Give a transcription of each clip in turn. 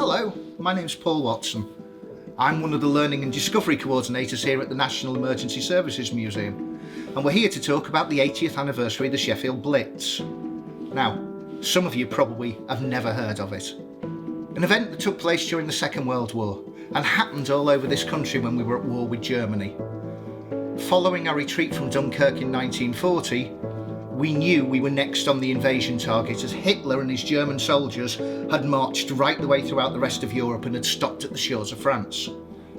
Hello, my name's Paul Watson. I'm one of the Learning and Discovery Coordinators here at the National Emergency Services Museum, and we're here to talk about the 80th anniversary of the Sheffield Blitz. Now, some of you probably have never heard of it. An event that took place during the Second World War and happened all over this country when we were at war with Germany. Following our retreat from Dunkirk in 1940, we knew we were next on the invasion target as Hitler and his German soldiers had marched right the way throughout the rest of Europe and had stopped at the shores of France.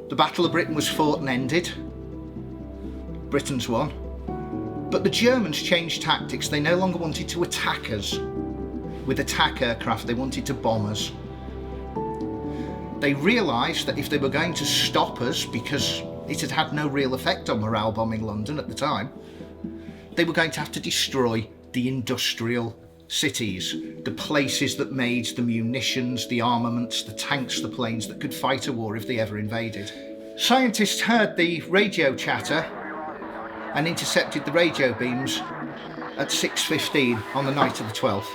The Battle of Britain was fought and ended. Britain's won. But the Germans changed tactics. They no longer wanted to attack us with attack aircraft, they wanted to bomb us. They realised that if they were going to stop us, because it had had no real effect on morale bombing London at the time, they were going to have to destroy the industrial cities, the places that made the munitions, the armaments, the tanks, the planes that could fight a war if they ever invaded. Scientists heard the radio chatter and intercepted the radio beams at 6:15 on the night of the 12th.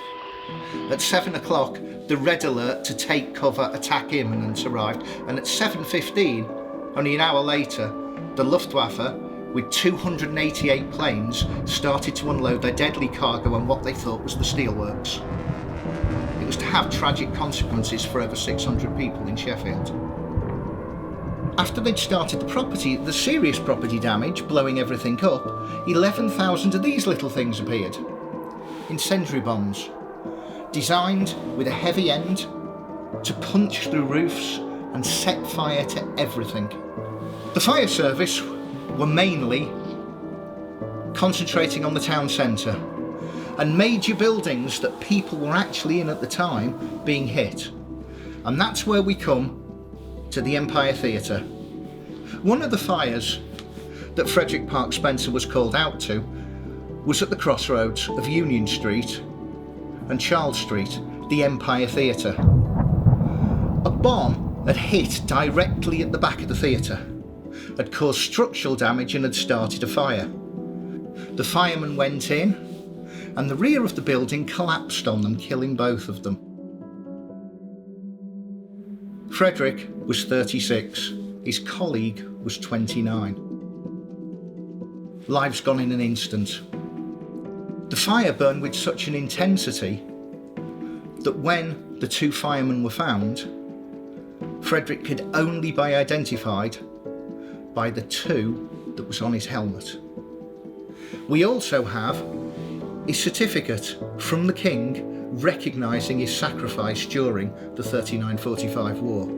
At 7 o'clock, the red alert to take cover, attack imminent arrived, and at 7:15, only an hour later, the Luftwaffe, with 288 planes, started to unload their deadly cargo on what they thought was the steelworks. It was to have tragic consequences for over 600 people in Sheffield. After they'd started the serious property damage, blowing everything up, 11,000 of these little things appeared. Incendiary bombs, designed with a heavy end to punch through roofs and set fire to everything. The fire service were mainly concentrating on the town centre and major buildings that people were actually in at the time being hit. And that's where we come to the Empire Theatre. One of the fires that Frederick Parkes Spencer was called out to was at the crossroads of Union Street and Charles Street, the Empire Theatre. A bomb had hit directly at the back of the theatre, had caused structural damage and had started a fire. The firemen went in and the rear of the building collapsed on them, killing both of them. Frederick was 36, his colleague was 29. Lives gone in an instant. The fire burned with such an intensity that when the two firemen were found, Frederick could only be identified by the two that was on his helmet. We also have a certificate from the King recognising his sacrifice during the 39-45 war.